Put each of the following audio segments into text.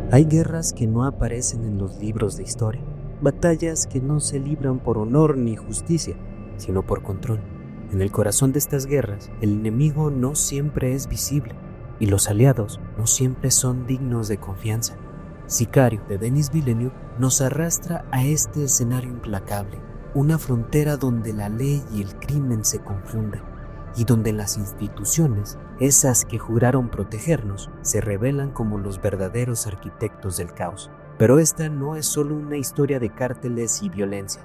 Hay guerras que no aparecen en los libros de historia, batallas que no se libran por honor ni justicia, sino por control. En el corazón de estas guerras, el enemigo no siempre es visible y los aliados no siempre son dignos de confianza. Sicario, de Denis Villeneuve, nos arrastra a este escenario implacable, una frontera donde la ley y el crimen se confunden y donde las instituciones, esas que juraron protegernos, se revelan como los verdaderos arquitectos del caos. Pero esta no es solo una historia de cárteles y violencia,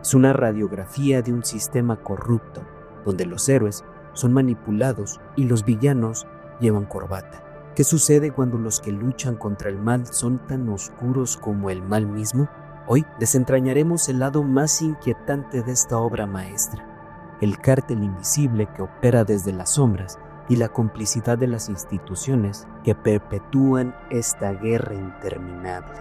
es una radiografía de un sistema corrupto, donde los héroes son manipulados y los villanos llevan corbata. ¿Qué sucede cuando los que luchan contra el mal son tan oscuros como el mal mismo? Hoy desentrañaremos el lado más inquietante de esta obra maestra, el cártel invisible que opera desde las sombras y la complicidad de las instituciones que perpetúan esta guerra interminable.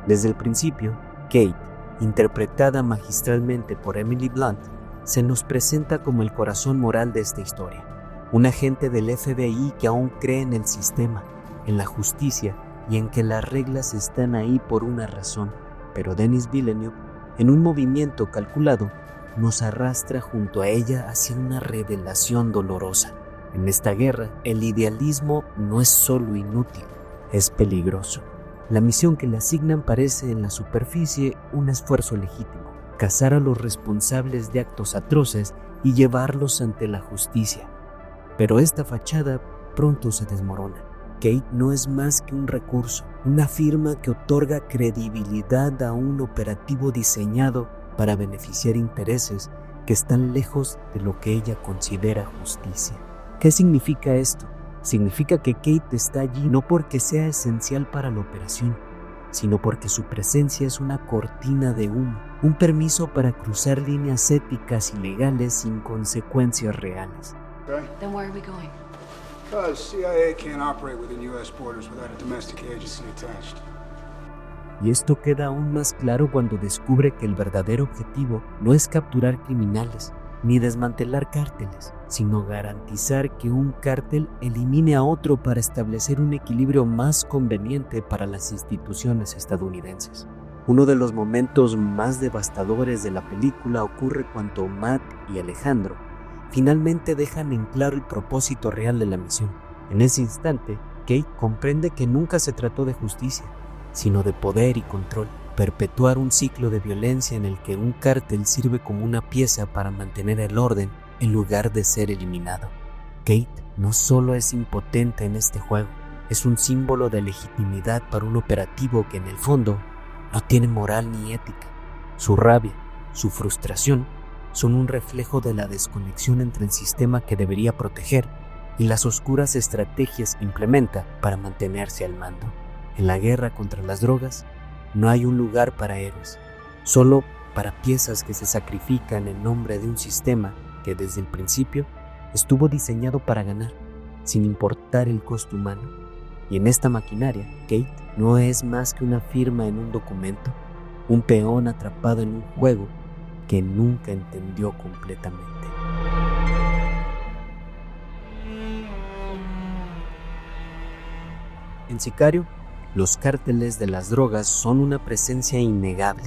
Desde el principio, Kate, interpretada magistralmente por Emily Blunt, se nos presenta como el corazón moral de esta historia, un agente del FBI que aún cree en el sistema, en la justicia y en que las reglas están ahí por una razón. Pero Denis Villeneuve, en un movimiento calculado, nos arrastra junto a ella hacia una revelación dolorosa. En esta guerra, el idealismo no es solo inútil, es peligroso. La misión que le asignan parece en la superficie un esfuerzo legítimo: cazar a los responsables de actos atroces y llevarlos ante la justicia. Pero esta fachada pronto se desmorona. Kate no es más que un recurso, una firma que otorga credibilidad a un operativo diseñado para beneficiar intereses que están lejos de lo que ella considera justicia. ¿Qué significa esto? Significa que Kate está allí no porque sea esencial para la operación, sino porque su presencia es una cortina de humo, un permiso para cruzar líneas éticas y legales sin consecuencias reales. Okay. Then where are we going? Because CIA can't operate within U.S. borders without a domestic agency attached. Y esto queda aún más claro cuando descubre que el verdadero objetivo no es capturar criminales ni desmantelar cárteles, sino garantizar que un cártel elimine a otro para establecer un equilibrio más conveniente para las instituciones estadounidenses. Uno de los momentos más devastadores de la película ocurre cuando Matt y Alejandro finalmente dejan en claro el propósito real de la misión. En ese instante, Kate comprende que nunca se trató de justicia, sino de poder y control, perpetuar un ciclo de violencia en el que un cártel sirve como una pieza para mantener el orden en lugar de ser eliminado. Kate no solo es impotente en este juego, es un símbolo de legitimidad para un operativo que en el fondo no tiene moral ni ética. Su rabia, su frustración, son un reflejo de la desconexión entre el sistema que debería proteger y las oscuras estrategias que implementa para mantenerse al mando. En la guerra contra las drogas, no hay un lugar para héroes, solo para piezas que se sacrifican en nombre de un sistema que desde el principio estuvo diseñado para ganar, sin importar el costo humano. Y en esta maquinaria, Kate no es más que una firma en un documento, un peón atrapado en un juego que nunca entendió completamente. En Sicario, los cárteles de las drogas son una presencia innegable,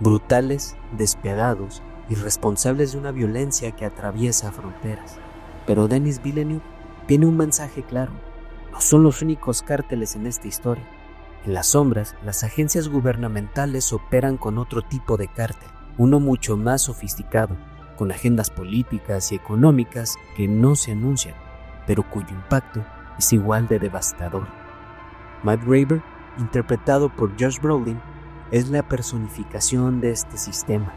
brutales, despiadados y responsables de una violencia que atraviesa fronteras. Pero Denis Villeneuve tiene un mensaje claro: no son los únicos cárteles en esta historia. En las sombras, las agencias gubernamentales operan con otro tipo de cártel, uno mucho más sofisticado, con agendas políticas y económicas que no se anuncian, pero cuyo impacto es igual de devastador. Matt Graver, interpretado por Josh Brolin, es la personificación de este sistema,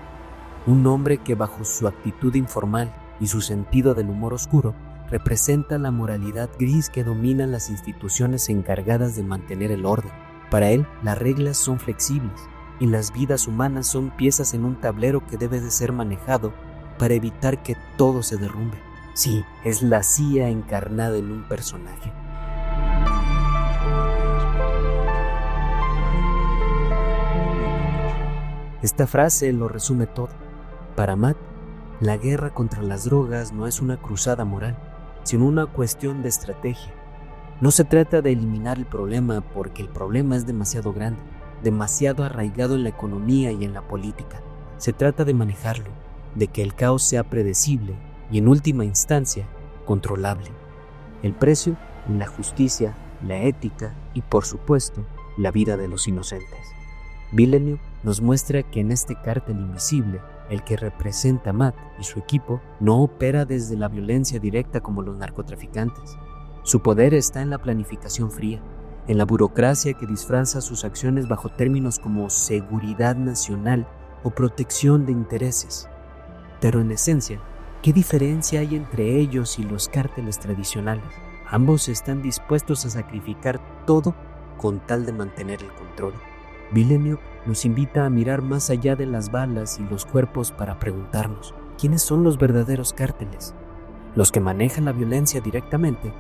un hombre que bajo su actitud informal y su sentido del humor oscuro representa la moralidad gris que domina las instituciones encargadas de mantener el orden. Para él, las reglas son flexibles y las vidas humanas son piezas en un tablero que debe de ser manejado para evitar que todo se derrumbe. Sí, es la CIA encarnada en un personaje. Esta frase lo resume todo. Para Matt, la guerra contra las drogas no es una cruzada moral, sino una cuestión de estrategia. No se trata de eliminar el problema porque el problema es demasiado grande, demasiado arraigado en la economía y en la política. Se trata de manejarlo, de que el caos sea predecible y en última instancia, controlable. El precio, la justicia, la ética y por supuesto, la vida de los inocentes. Villeneuve nos muestra que en este cártel invisible, el que representa a Matt y su equipo no opera desde la violencia directa como los narcotraficantes. Su poder está en la planificación fría, en la burocracia que disfraza sus acciones bajo términos como seguridad nacional o protección de intereses. Pero en esencia, ¿qué diferencia hay entre ellos y los cárteles tradicionales? Ambos están dispuestos a sacrificar todo con tal de mantener el control. Villeneuve nos invita a mirar más allá de las balas y los cuerpos para preguntarnos, ¿quiénes son los verdaderos cárteles? ¿Los que manejan la violencia directamente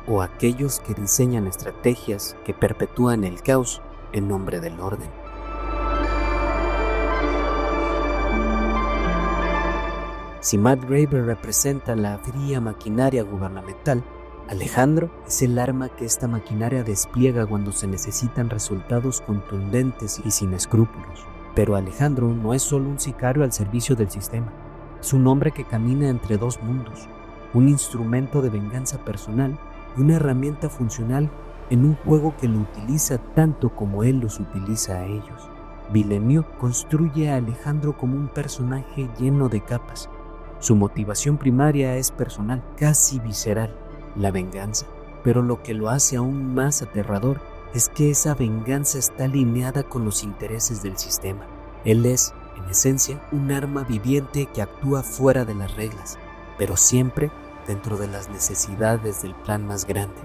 o aquellos que diseñan estrategias que perpetúan el caos en nombre del orden? Si Matt Graver representa la fría maquinaria gubernamental, Alejandro es el arma que esta maquinaria despliega cuando se necesitan resultados contundentes y sin escrúpulos. Pero Alejandro no es solo un sicario al servicio del sistema. Es un hombre que camina entre dos mundos, un instrumento de venganza personal y una herramienta funcional en un juego que lo utiliza tanto como él los utiliza a ellos. Villeneuve construye a Alejandro como un personaje lleno de capas. Su motivación primaria es personal, casi visceral, la venganza. Pero lo que lo hace aún más aterrador es que esa venganza está alineada con los intereses del sistema. Él es, en esencia, un arma viviente que actúa fuera de las reglas, pero siempre dentro de las necesidades del plan más grande.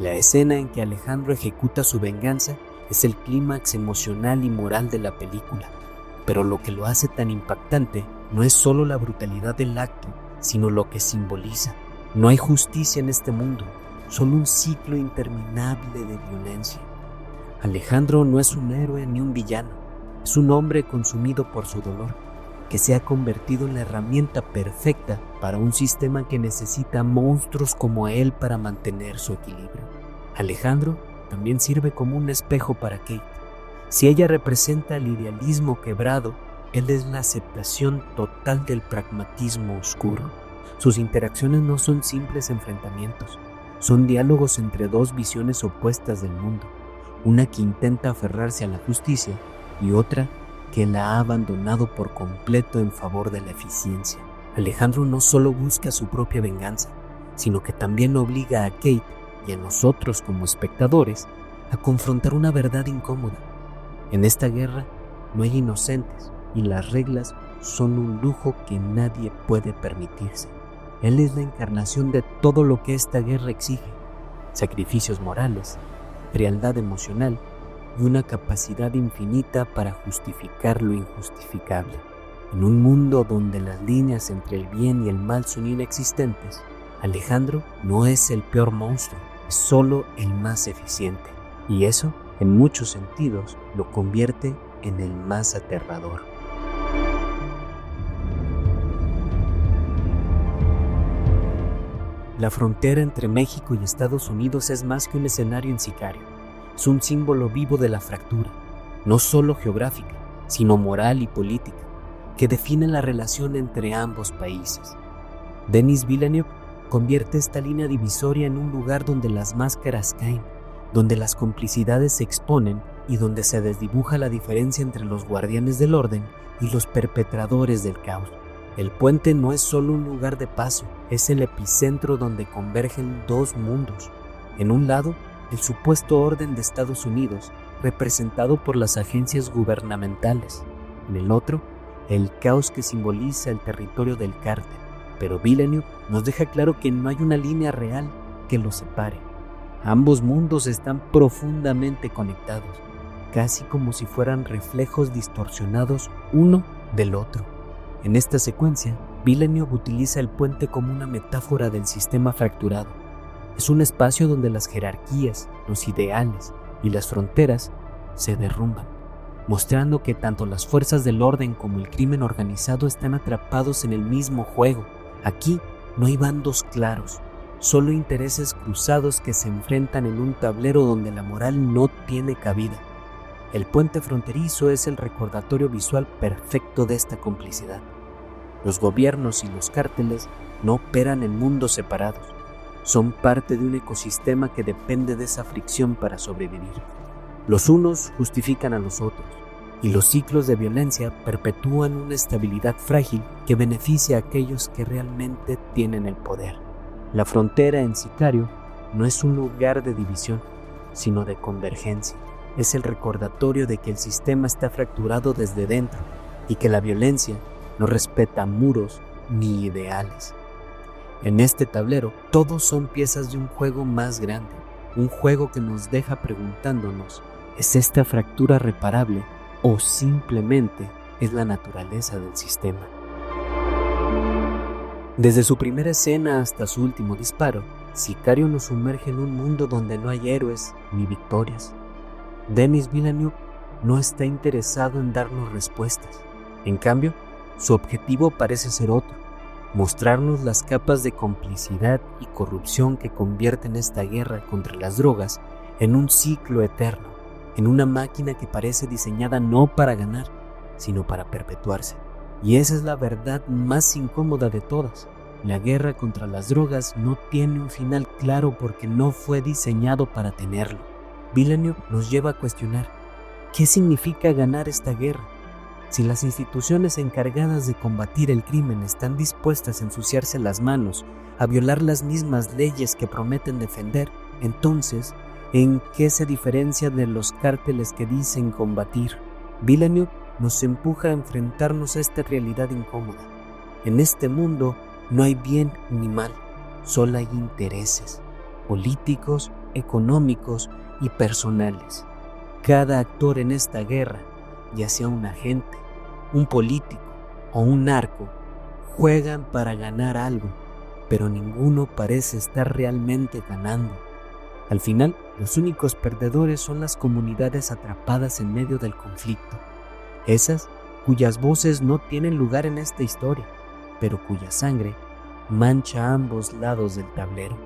La escena en que Alejandro ejecuta su venganza es el clímax emocional y moral de la película. Pero lo que lo hace tan impactante no es solo la brutalidad del acto, sino lo que simboliza. No hay justicia en este mundo, solo un ciclo interminable de violencia. Alejandro no es un héroe ni un villano, es un hombre consumido por su dolor, que se ha convertido en la herramienta perfecta para un sistema que necesita monstruos como él para mantener su equilibrio. Alejandro también sirve como un espejo para Kate. Si ella representa el idealismo quebrado, él es la aceptación total del pragmatismo oscuro. Sus interacciones no son simples enfrentamientos, son diálogos entre dos visiones opuestas del mundo, una que intenta aferrarse a la justicia y otra que la ha abandonado por completo en favor de la eficiencia. Alejandro no solo busca su propia venganza, sino que también obliga a Kate y a nosotros como espectadores a confrontar una verdad incómoda. En esta guerra no hay inocentes y las reglas son un lujo que nadie puede permitirse. Él es la encarnación de todo lo que esta guerra exige: sacrificios morales, frialdad emocional y una capacidad infinita para justificar lo injustificable. En un mundo donde las líneas entre el bien y el mal son inexistentes, Alejandro no es el peor monstruo, es solo el más eficiente. Y eso, en muchos sentidos, lo convierte en el más aterrador. La frontera entre México y Estados Unidos es más que un escenario en Sicario. Es un símbolo vivo de la fractura, no solo geográfica, sino moral y política, que define la relación entre ambos países. Denis Villeneuve convierte esta línea divisoria en un lugar donde las máscaras caen, donde las complicidades se exponen y donde se desdibuja la diferencia entre los guardianes del orden y los perpetradores del caos. El puente no es solo un lugar de paso, es el epicentro donde convergen dos mundos. En un lado, el supuesto orden de Estados Unidos, representado por las agencias gubernamentales. En el otro, el caos que simboliza el territorio del cártel. Pero Villeneuve nos deja claro que no hay una línea real que los separe. Ambos mundos están profundamente conectados, casi como si fueran reflejos distorsionados uno del otro. En esta secuencia, Villeneuve utiliza el puente como una metáfora del sistema fracturado. Es un espacio donde las jerarquías, los ideales y las fronteras se derrumban, mostrando que tanto las fuerzas del orden como el crimen organizado están atrapados en el mismo juego. Aquí no hay bandos claros, solo intereses cruzados que se enfrentan en un tablero donde la moral no tiene cabida. El puente fronterizo es el recordatorio visual perfecto de esta complicidad. Los gobiernos y los cárteles no operan en mundos separados. Son parte de un ecosistema que depende de esa fricción para sobrevivir. Los unos justifican a los otros, y los ciclos de violencia perpetúan una estabilidad frágil que beneficia a aquellos que realmente tienen el poder. La frontera en Sicario no es un lugar de división, sino de convergencia. Es el recordatorio de que el sistema está fracturado desde dentro y que la violencia no respeta muros ni ideales. En este tablero, todos son piezas de un juego más grande, un juego que nos deja preguntándonos, ¿es esta fractura reparable o simplemente es la naturaleza del sistema? Desde su primera escena hasta su último disparo, Sicario nos sumerge en un mundo donde no hay héroes ni victorias. Denis Villeneuve no está interesado en darnos respuestas. En cambio, su objetivo parece ser otro: mostrarnos las capas de complicidad y corrupción que convierten esta guerra contra las drogas en un ciclo eterno, en una máquina que parece diseñada no para ganar, sino para perpetuarse. Y esa es la verdad más incómoda de todas. La guerra contra las drogas no tiene un final claro porque no fue diseñado para tenerlo. Villeneuve nos lleva a cuestionar, ¿qué significa ganar esta guerra? Si las instituciones encargadas de combatir el crimen están dispuestas a ensuciarse las manos, a violar las mismas leyes que prometen defender, entonces, ¿en qué se diferencia de los cárteles que dicen combatir? Villeneuve nos empuja a enfrentarnos a esta realidad incómoda. En este mundo no hay bien ni mal, solo hay intereses políticos, económicos y personales. Cada actor en esta guerra, ya sea un agente, un político o un narco, juegan para ganar algo, pero ninguno parece estar realmente ganando. Al final, los únicos perdedores son las comunidades atrapadas en medio del conflicto, esas cuyas voces no tienen lugar en esta historia, pero cuya sangre mancha ambos lados del tablero.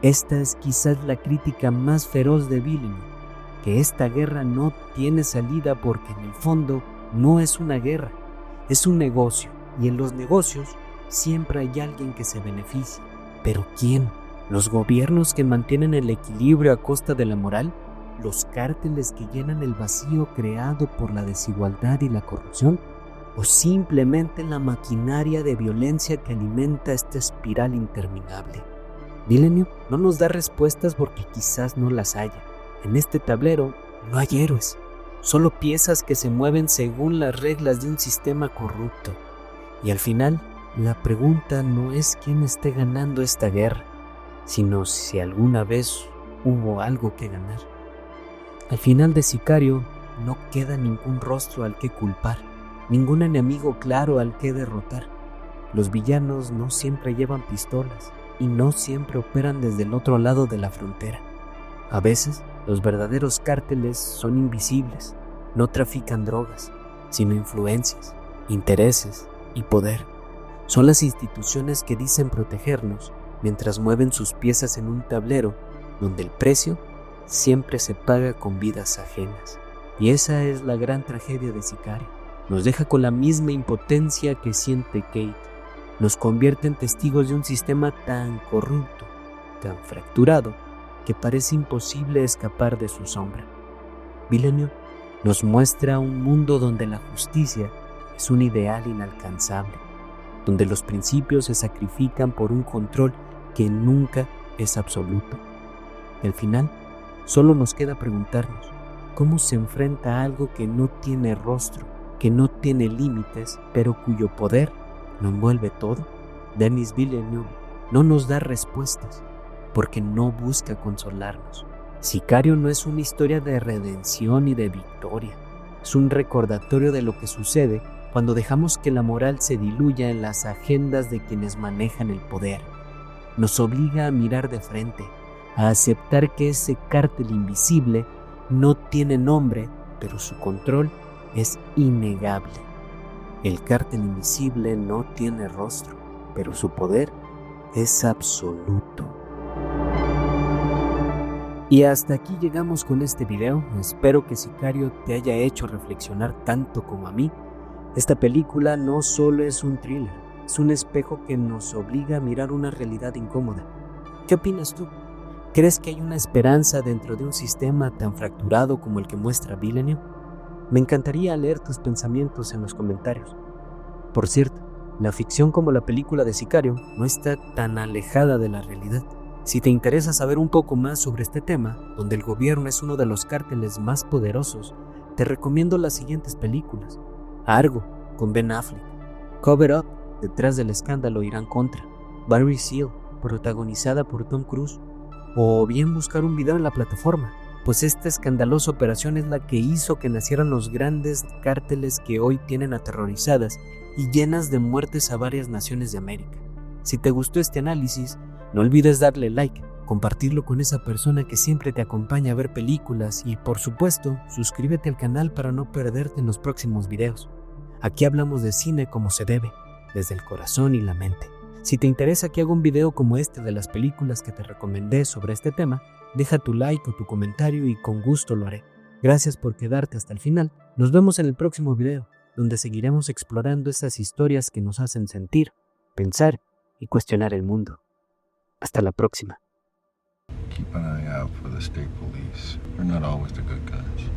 Esta es quizás la crítica más feroz de Villeneuve, que esta guerra no tiene salida porque en el fondo no es una guerra, es un negocio, y en los negocios siempre hay alguien que se beneficia. ¿Pero quién? ¿Los gobiernos que mantienen el equilibrio a costa de la moral? ¿Los cárteles que llenan el vacío creado por la desigualdad y la corrupción? ¿O simplemente la maquinaria de violencia que alimenta esta espiral interminable? Villeneuve no nos da respuestas porque quizás no las haya. En este tablero no hay héroes, solo piezas que se mueven según las reglas de un sistema corrupto. Y al final, la pregunta no es quién esté ganando esta guerra, sino si alguna vez hubo algo que ganar. Al final de Sicario no queda ningún rostro al que culpar, ningún enemigo claro al que derrotar. Los villanos no siempre llevan pistolas y no siempre operan desde el otro lado de la frontera. A veces, los verdaderos cárteles son invisibles, no trafican drogas, sino influencias, intereses y poder. Son las instituciones que dicen protegernos mientras mueven sus piezas en un tablero donde el precio siempre se paga con vidas ajenas. Y esa es la gran tragedia de Sicario. Nos deja con la misma impotencia que siente Kate. Nos convierte en testigos de un sistema tan corrupto, tan fracturado, que parece imposible escapar de su sombra. Villeneuve nos muestra un mundo donde la justicia es un ideal inalcanzable, donde los principios se sacrifican por un control que nunca es absoluto. Al final, solo nos queda preguntarnos, ¿cómo se enfrenta a algo que no tiene rostro, que no tiene límites, pero cuyo poder lo envuelve todo? Denis Villeneuve no nos da respuestas, porque no busca consolarnos. Sicario no es una historia de redención y de victoria, es un recordatorio de lo que sucede cuando dejamos que la moral se diluya en las agendas de quienes manejan el poder. Nos obliga a mirar de frente, a aceptar que ese cártel invisible no tiene nombre, pero su control es innegable. El cártel invisible no tiene rostro, pero su poder es absoluto. Y hasta aquí llegamos con este video. Espero que Sicario te haya hecho reflexionar tanto como a mí. Esta película no solo es un thriller, es un espejo que nos obliga a mirar una realidad incómoda. ¿Qué opinas tú? ¿Crees que hay una esperanza dentro de un sistema tan fracturado como el que muestra Villeneuve? Me encantaría leer tus pensamientos en los comentarios. Por cierto, la ficción como la película de Sicario no está tan alejada de la realidad. Si te interesa saber un poco más sobre este tema, donde el gobierno es uno de los cárteles más poderosos, te recomiendo las siguientes películas: Argo, con Ben Affleck; Cover Up, detrás del escándalo Irán-Contra; Barry Seal, protagonizada por Tom Cruise; o bien buscar un video en la plataforma, pues esta escandalosa operación es la que hizo que nacieran los grandes cárteles que hoy tienen aterrorizadas y llenas de muertes a varias naciones de América. Si te gustó este análisis, no olvides darle like, compartirlo con esa persona que siempre te acompaña a ver películas y, por supuesto, suscríbete al canal para no perderte en los próximos videos. Aquí hablamos de cine como se debe, desde el corazón y la mente. Si te interesa que haga un video como este de las películas que te recomendé sobre este tema, deja tu like o tu comentario y con gusto lo haré. Gracias por quedarte hasta el final. Nos vemos en el próximo video, donde seguiremos explorando esas historias que nos hacen sentir, pensar y cuestionar el mundo. Hasta la próxima. Keep an eye out for the state police. They're not always the good guys.